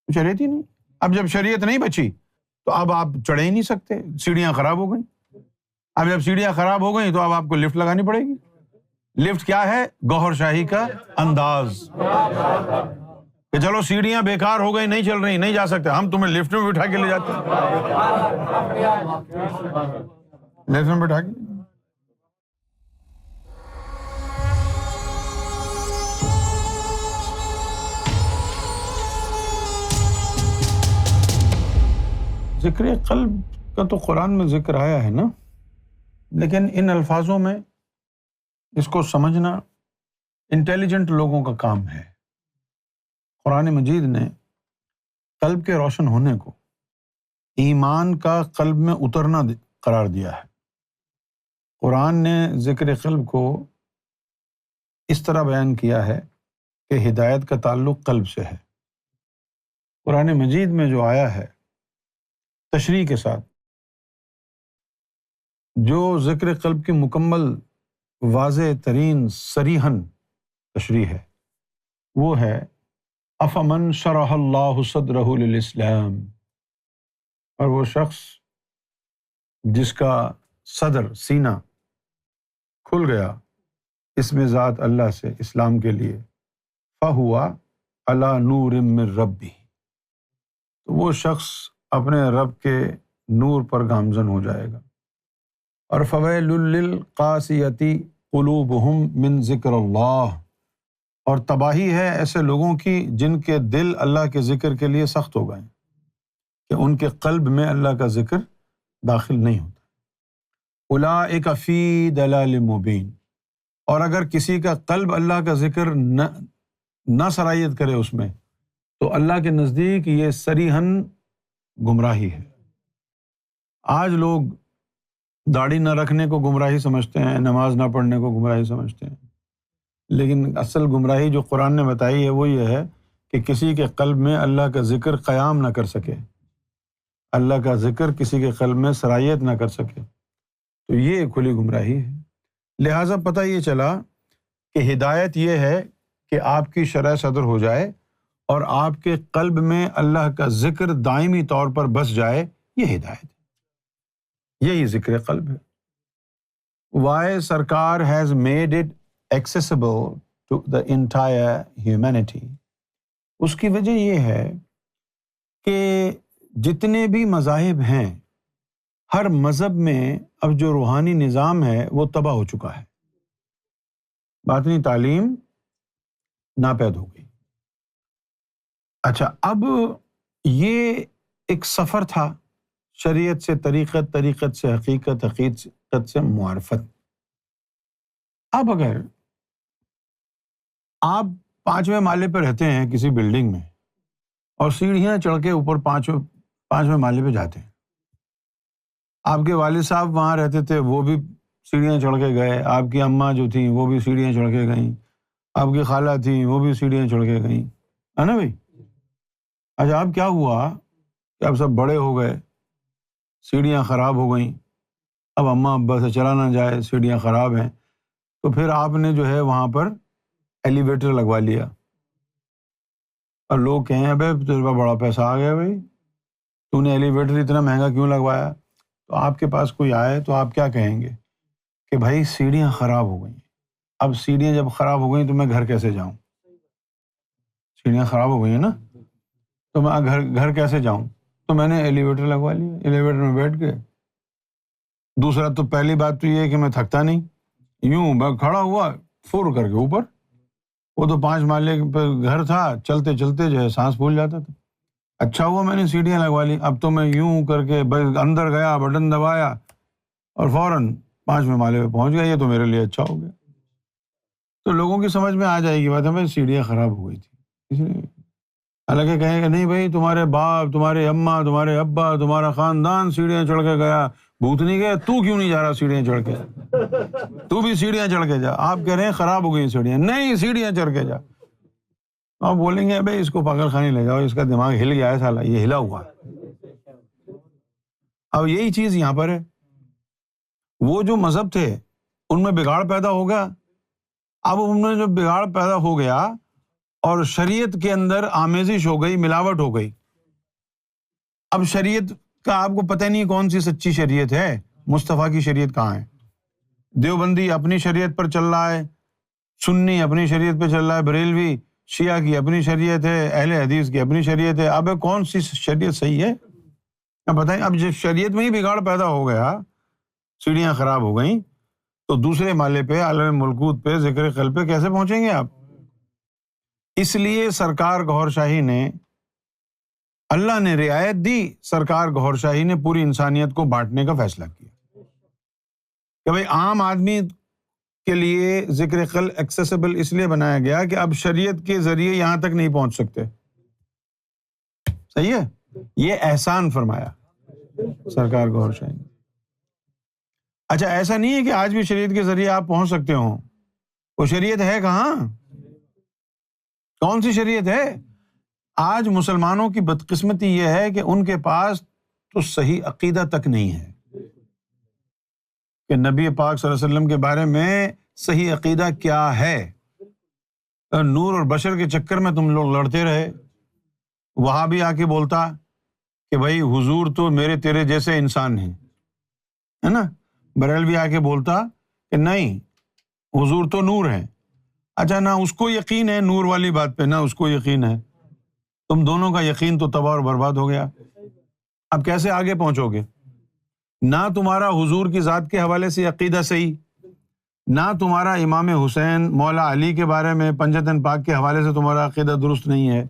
شریعت ہی نہیں. اب جب شریعت نہیں بچی تو اب آپ چڑھ ہی نہیں سکتے، سیڑھیاں خراب ہو گئیں. اب جب سیڑھیاں خراب ہو گئیں تو اب آپ کو لفٹ لگانی پڑے گی. لفٹ کیا ہے؟ گوہر شاہی کا انداز کہ چلو سیڑھیاں بیکار ہو گئی، نہیں چل رہی، نہیں جا سکتے، ہم تمہیں لفٹ میں بٹھا کے لے جاتے ہیں. لفٹ میں بٹھا کے ذکر قلب کا تو قرآن میں ذکر آیا ہے نا، لیکن ان الفاظوں میں اس کو سمجھنا انٹیلیجنٹ لوگوں کا کام ہے. قرآن مجید نے قلب کے روشن ہونے کو ایمان کا قلب میں اترنا قرار دیا ہے. قرآن نے ذکر قلب کو اس طرح بیان کیا ہے کہ ہدایت کا تعلق قلب سے ہے. قرآن مجید میں جو آیا ہے تشریح کے ساتھ، جو ذکر قلب کی مکمل واضح ترین صریحاً تشریح ہے، وہ ہے افمن شرح اللہ صدرہ للاسلام، اور وہ شخص جس کا صدر سینہ کھل گیا اسم ذات اللہ سے اسلام کے لیے، فہو علی نور من ربہ، تو وہ شخص اپنے رب کے نور پر گامزن ہو جائے گا. اور فویل للقاسیۃ قلوبہم من ذکر اللہ، اور تباہی ہے ایسے لوگوں کی جن کے دل اللہ کے ذکر کے لیے سخت ہو گئے کہ ان کے قلب میں اللہ کا ذکر داخل نہیں ہوتا. اولئک فی ضلال مبین، اور اگر کسی کا قلب اللہ کا ذکر نہ سرایت کرے اس میں، تو اللہ کے نزدیک یہ صریحاً گمراہی ہے. آج لوگ داڑھی نہ رکھنے کو گمراہی سمجھتے ہیں، نماز نہ پڑھنے کو گمراہی سمجھتے ہیں، لیکن اصل گمراہی جو قرآن نے بتائی ہے وہ یہ ہے کہ کسی کے قلب میں اللہ کا ذکر قیام نہ کر سکے، اللہ کا ذکر کسی کے قلب میں سرایت نہ کر سکے، تو یہ کھلی گمراہی ہے. لہٰذا پتہ یہ چلا کہ ہدایت یہ ہے کہ آپ کی شرح صدر ہو جائے اور آپ کے قلب میں اللہ کا ذکر دائمی طور پر بس جائے، یہ ہدایت ہے، یہی ذکر قلب ہے. Why سرکار has made it accessible to the entire humanity؟ اس کی وجہ یہ ہے کہ جتنے بھی مذاہب ہیں، ہر مذہب میں اب جو روحانی نظام ہے وہ تباہ ہو چکا ہے، باطنی تعلیم ناپید ہو گئی. اچھا، اب یہ ایک سفر تھا شریعت سے طریقت، طریقت سے حقیقت، حقیقت سے معرفت. اب اگر آپ 5ویں مالے پہ رہتے ہیں کسی بلڈنگ میں اور سیڑھیاں چڑھ کے اوپر 5ویں مالے پہ جاتے ہیں، آپ کے والد صاحب وہاں رہتے تھے، وہ بھی سیڑھیاں چڑھ کے گئے، آپ کی اماں جو تھیں وہ بھی سیڑھیاں چڑھ کے گئیں، آپ کی خالہ تھیں وہ بھی سیڑھیاں چڑھ کے گئیں، ہے نا بھائی؟ اچھا، اب کیا ہوا کہ اب سب بڑے ہو گئے، سیڑھیاں خراب ہو گئیں، اب اماں ابا سے چلا نہ جائے، سیڑھیاں خراب ہیں، تو پھر آپ نے جو ہے وہاں پر ایلیویٹر لگوا لیا. اور لوگ کہیں ابے تیرے پاس بڑا پیسہ آ گیا بھائی، تو نے ایلیویٹر اتنا مہنگا کیوں لگوایا؟ تو آپ کے پاس کوئی آئے تو آپ کیا کہیں گے کہ بھائی سیڑھیاں خراب ہو گئیں. اب سیڑھیاں جب خراب ہو گئیں تو میں گھر کیسے جاؤں؟ سیڑھیاں خراب ہو گئی ہیں نا، تو میں گھر کیسے جاؤں؟ تو میں نے ایلیویٹر لگوا لیا، ایلیویٹر میں بیٹھ کے. دوسرا تو پہلی بات تو یہ ہے کہ میں تھکتا نہیں، یوں میں کھڑا ہوا فور کر کے اوپر، وہ تو 5 مالے پہ گھر تھا، چلتے چلتے جو ہے سانس پھول جاتا تھا. اچھا ہوا میں نے سیڑھیاں لگوا لی، اب تو میں یوں کر کے اندر گیا، بٹن دبایا اور فوراً 5ویں مالے پہ پہنچ گیا. یہ تو میرے لیے اچھا ہو گیا. تو لوگوں کی سمجھ میں آ جائے گی بات ہے بھائی سیڑھیاں خراب ہو گئی تھی، حالانکہ کہیں گے نہیں بھائی تمہارے باپ، تمہارے اماں، تمہارے ابا، تمہارا خاندان سیڑھیاں چڑھ کے گیا، بھوت نہیں گیا، تو کیوں نہیں جا رہا سیڑھیاں چڑھ کے؟ تو بھی سیڑھیاں چڑھ کے جا. آپ کہہ رہے ہیں خراب ہو گئی سیڑھیاں، نہیں سیڑھیاں چڑھ کے جا. آپ بولیں گے بھائی اس کو پاگل خانے لے جاؤ، اس کا دماغ ہل گیا ہے سالا، یہ ہلا ہوا ہے. اب یہی چیز یہاں پر ہے، وہ جو مذہب تھے ان میں بگاڑ پیدا ہو گیا. اب ان میں جو بگاڑ پیدا ہو گیا اور شریعت کے اندر آمیزش ہو گئی، ملاوٹ ہو گئی۔ اب شریعت کا آپ کو پتہ نہیں کون سی سچی شریعت ہے، مصطفیٰ کی شریعت کہاں ہے؟ دیوبندی اپنی شریعت پر چل رہا ہے، سنی اپنی شریعت پہ چل رہا ہے، بریلوی شیعہ کی اپنی شریعت ہے، اہل حدیث کی اپنی شریعت ہے۔ اب کون سی شریعت صحیح ہے؟ اب بتائیں، اب جب شریعت میں ہی بگاڑ پیدا ہو گیا، سیڑھیاں خراب ہو گئیں، تو دوسرے مالے پہ، عالم ملکوت پہ، ذکر قلب پہ کیسے پہنچیں گے آپ؟ اس لیے سرکار گوھر شاہی نے، اللہ نے رعایت دی، سرکار گوھر شاہی نے پوری انسانیت کو بانٹنے کا فیصلہ کیا کہ بھئی عام آدمی کے لیے ذکر قلب ایکسیسیبل اس لیے بنایا گیا کہ اب شریعت کے ذریعے یہاں تک نہیں پہنچ سکتے۔ صحیح ہے؟ یہ احسان فرمایا سرکار گوھر شاہی نے۔ اچھا، ایسا نہیں ہے کہ آج بھی شریعت کے ذریعے آپ پہنچ سکتے ہوں، وہ شریعت ہے کہاں؟ کون سی شریعت ہے؟ آج مسلمانوں کی بدقسمتی یہ ہے کہ ان کے پاس تو صحیح عقیدہ تک نہیں ہے کہ نبی پاک صلی اللہ علیہ وسلم کے بارے میں صحیح عقیدہ کیا ہے۔ نور اور بشر کے چکر میں تم لوگ لڑتے رہے۔ وہاں بھی آ کے بولتا کہ بھائی حضور تو میرے تیرے جیسے انسان ہیں، ہے نا؟ بریلوی آ کے بولتا کہ نہیں، حضور تو نور ہے۔ اچھا، نہ اس کو یقین ہے نور والی بات پہ، نہ اس کو یقین ہے، تم دونوں کا یقین تو تباہ اور برباد ہو گیا۔ اب کیسے آگے پہنچو گے؟ نہ تمہارا حضور کی ذات کے حوالے سے عقیدہ صحیح، نہ تمہارا امام حسین مولا علی کے بارے میں پنجتن پاک کے حوالے سے تمہارا عقیدہ درست نہیں ہے،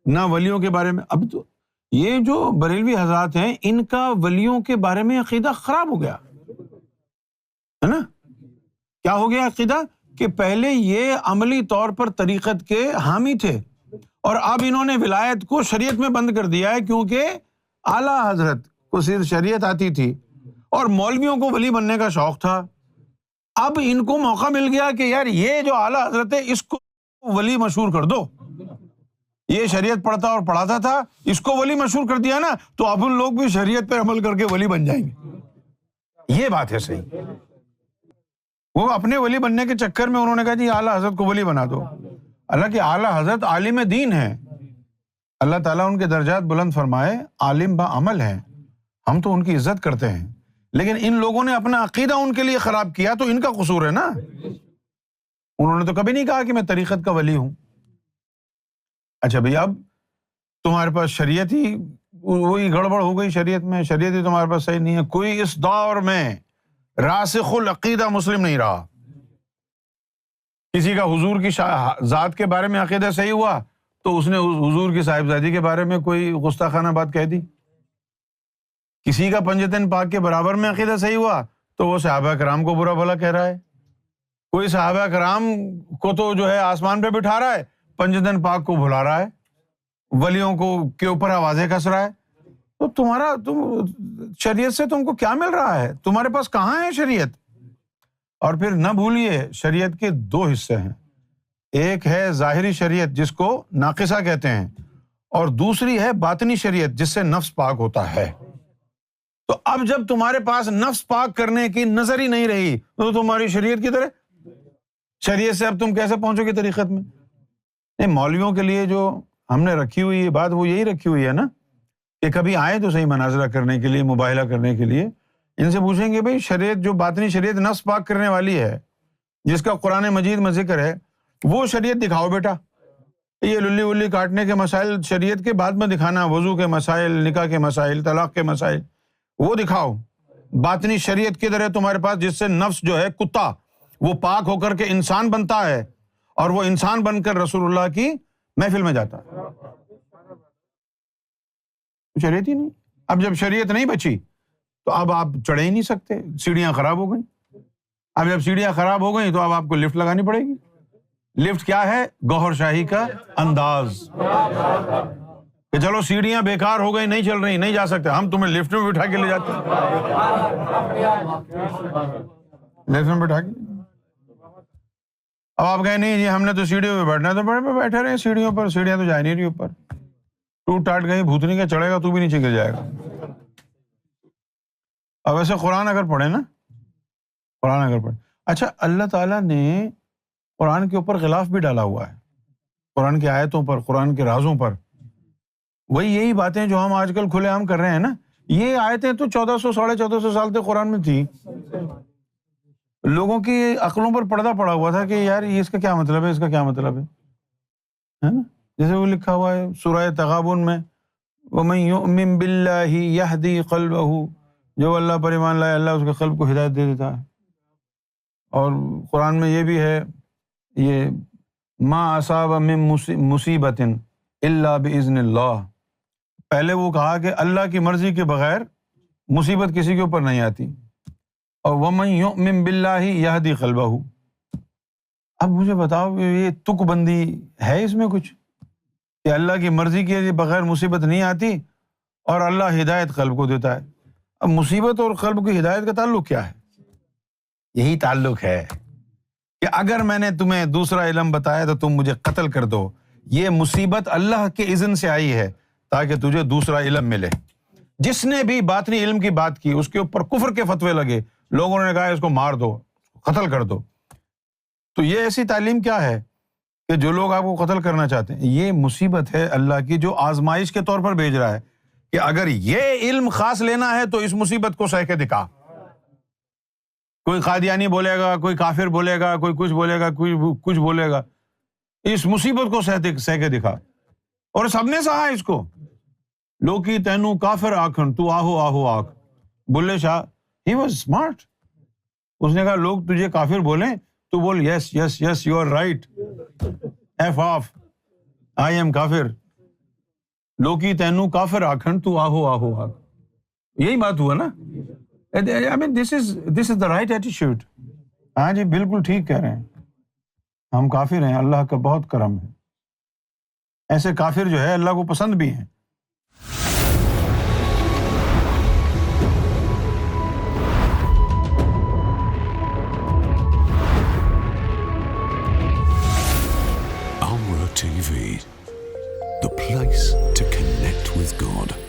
نہ ولیوں کے بارے میں۔ اب تو یہ جو بریلوی حضرات ہیں، ان کا ولیوں کے بارے میں عقیدہ خراب ہو گیا ہے نا؟ کیا ہو گیا عقیدہ؟ کہ پہلے یہ عملی طور پر طریقت کے حامی تھے، اور اب انہوں نے ولایت کو شریعت میں بند کر دیا ہے، کیونکہ اعلیٰ حضرت کو صرف شریعت آتی تھی اور مولویوں کو ولی بننے کا شوق تھا۔ اب ان کو موقع مل گیا کہ یار یہ جو اعلیٰ حضرت ہے اس کو ولی مشہور کر دو، یہ شریعت پڑھتا اور پڑھاتا تھا، اس کو ولی مشہور کر دیا نا، تو اب ان لوگ بھی شریعت پہ عمل کر کے ولی بن جائیں گے۔ یہ بات ہے صحیح۔ وہ اپنے ولی بننے کے چکر میں انہوں نے کہا جی اعلیٰ حضرت کو ولی بنا دو۔ حالانکہ اعلیٰ حضرت عالم دین ہے، اللہ تعالیٰ ان کے درجات بلند فرمائے، عالم با عمل ہے، ہم تو ان کی عزت کرتے ہیں، لیکن ان لوگوں نے اپنا عقیدہ ان کے لیے خراب کیا تو ان کا قصور ہے نا۔ انہوں نے تو کبھی نہیں کہا کہ میں طریقت کا ولی ہوں۔ اچھا بھئی، اب تمہارے پاس شریعت ہی وہی گڑبڑ ہو گئی، شریعت میں شریعت ہی تمہارے پاس صحیح نہیں ہے۔ کوئی اس دور میں راسخ العقیدہ مسلم نہیں رہا۔ کسی کا حضور کی ذات کے بارے میں عقیدہ صحیح ہوا تو اس نے حضور کی صاحبزادی کے بارے میں کوئی گستاخانہ بات کہہ دی۔ کسی کا پنجتن پاک کے برابر میں عقیدہ صحیح ہوا تو وہ صحابہ کرام کو برا بھلا کہہ رہا ہے۔ کوئی صحابہ کرام کو تو جو ہے آسمان پہ بٹھا رہا ہے، پنجتن پاک کو بھلا رہا ہے، ولیوں کو کے اوپر آوازیں کس رہا ہے۔ تو تم شریعت سے تم کو کیا مل رہا ہے؟ تمہارے پاس کہاں ہے شریعت؟ اور پھر نہ بھولیے، شریعت کے دو حصے ہیں، ایک ہے ظاہری شریعت جس کو ناقصہ کہتے ہیں، اور دوسری ہے باطنی شریعت جس سے نفس پاک ہوتا ہے۔ تو اب جب تمہارے پاس نفس پاک کرنے کی نظر ہی نہیں رہی تو تمہاری شریعت کی طرح شریعت سے اب تم کیسے پہنچو گے طریقت میں؟ نہیں، مولویوں کے لیے جو ہم نے رکھی ہوئی بات وہ یہی رکھی ہوئی ہے نا کہ کبھی آئے تو صحیح مناظرہ کرنے کے لیے، مباہلہ کرنے کے لیے، ان سے پوچھیں گے بھئی شریعت جو باطنی شریعت نفس پاک کرنے والی ہے، جس کا قرآن مجید میں ذکر ہے، وہ شریعت دکھاؤ بیٹا۔ یہ للی ولی کاٹنے کے مسائل شریعت کے بعد میں دکھانا، وضو کے مسائل، نکاح کے مسائل، طلاق کے مسائل، وہ دکھاؤ۔ باطنی شریعت کدھر ہے تمہارے پاس جس سے نفس جو ہے کتا وہ پاک ہو کر کے انسان بنتا ہے اور وہ انسان بن کر رسول اللہ کی محفل میں جاتا ہے؟ شریعت ہی نہیں۔ اب جب شریعت نہیں بچی تو اب آپ چڑھ ہی نہیں سکتے، سیڑھیاں خراب ہو گئیں۔ اب جب سیڑھیاں خراب ہو گئیں تو اب آپ کو لفٹ لگانی پڑے گی۔ لفٹ کیا ہے؟ گوھر شاہی کا انداز کہ چلو سیڑھیاں بیکار ہو گئی، نہیں چل رہی، نہیں جا سکتے، ہم تمہیں لفٹ میں بٹھا کے لے جاتے ہیں، لفٹ میں بٹھا کے۔ اب آپ کہیں نہیں جی ہم نے تو سیڑھیوں پہ بیٹھنا ہے، تو بڑے پہ بیٹھے رہے سیڑھیوں پر، سیڑھیاں تو جا نہیں رہی اوپر، ٹوٹ ٹاٹ گئی، بھوتنی کا چڑھے گا تو بھی نیچے گر جائے گا۔ اب ویسے قرآن اگر پڑھے نا، قرآن اگر پڑھے، اچھا اللہ تعالیٰ نے قرآن کے اوپر غلاف بھی ڈالا ہوا ہے، قرآن کی آیتوں پر، قرآن کے رازوں پر. وہی یہی باتیں جو ہم آج کل کھلے عام کر رہے ہیں نا، یہ آیتیں تو 1400 سال تک قرآن میں تھی. لوگوں کی عقلوں پر پردہ پڑا ہوا تھا کہ یار یہ اس کا کیا مطلب ہے، اس کا کیا مطلب ہے نا. جیسے وہ لکھا ہوا ہے سورہ تغابن میں، وَمَن يُؤْمِن بِاللَّهِ يَهْدِي قَلْبَهُ، جو اللہ پر ایمان لائے اللہ اس کے قلب کو ہدایت دے دیتا ہے. اور قرآن میں یہ بھی ہے، یہ ما اصاب من مصیبت الا باذن اللہ. پہلے وہ کہا کہ اللہ کی مرضی کے بغیر مصیبت کسی کے اوپر نہیں آتی. اور وَمَن يُؤْمِن بِاللَّهِ يَهْدِي قَلْبَهُ. اب مجھے بتاؤ یہ تک بندی ہے اس میں کچھ کہ اللہ کی مرضی کے بغیر مصیبت نہیں آتی اور اللہ ہدایت قلب کو دیتا ہے؟ اب مصیبت اور قلب کی ہدایت کا تعلق کیا ہے؟ یہی تعلق ہے کہ اگر میں نے تمہیں دوسرا علم بتایا تو تم مجھے قتل کر دو. یہ مصیبت اللہ کے اذن سے آئی ہے تاکہ تجھے دوسرا علم ملے. جس نے بھی باطنی علم کی بات کی اس کے اوپر کفر کے فتوے لگے، لوگوں نے کہا اس کو مار دو، قتل کر دو. تو یہ ایسی تعلیم کیا ہے کہ جو لوگ آپ کو قتل کرنا چاہتے ہیں؟ یہ مصیبت ہے اللہ کی جو آزمائش کے طور پر بھیج رہا ہے کہ اگر یہ علم خاص لینا ہے تو اس مصیبت کو سہ کے دکھا. کوئی قادیانی بولے گا، کوئی کافر بولے گا، کوئی کچھ بولے گا، کوئی کچھ بولے گا، اس مصیبت کو سہ کے دکھا. اور سب نے سہا اس کو. لوکی تینو کافر آکھن تو آہو آہو آکھ. Bulleh Shah he was smart. اس نے کہا لوگ تجھے کافر بولیں تو بول yes yes yes you are right, F off, I am کافر. لوکی تینو کافر آکھن تو آہو آہو آکھ. یہی بات ہوا نا. I mean this is the right attitude. ہاں جی بالکل ٹھیک کہہ رہے ہیں. ہم کافر ہیں، اللہ کا بہت کرم ہے. ایسے کافر جو ہے اللہ کو پسند بھی ہیں. Amra TV, the place to connect with God.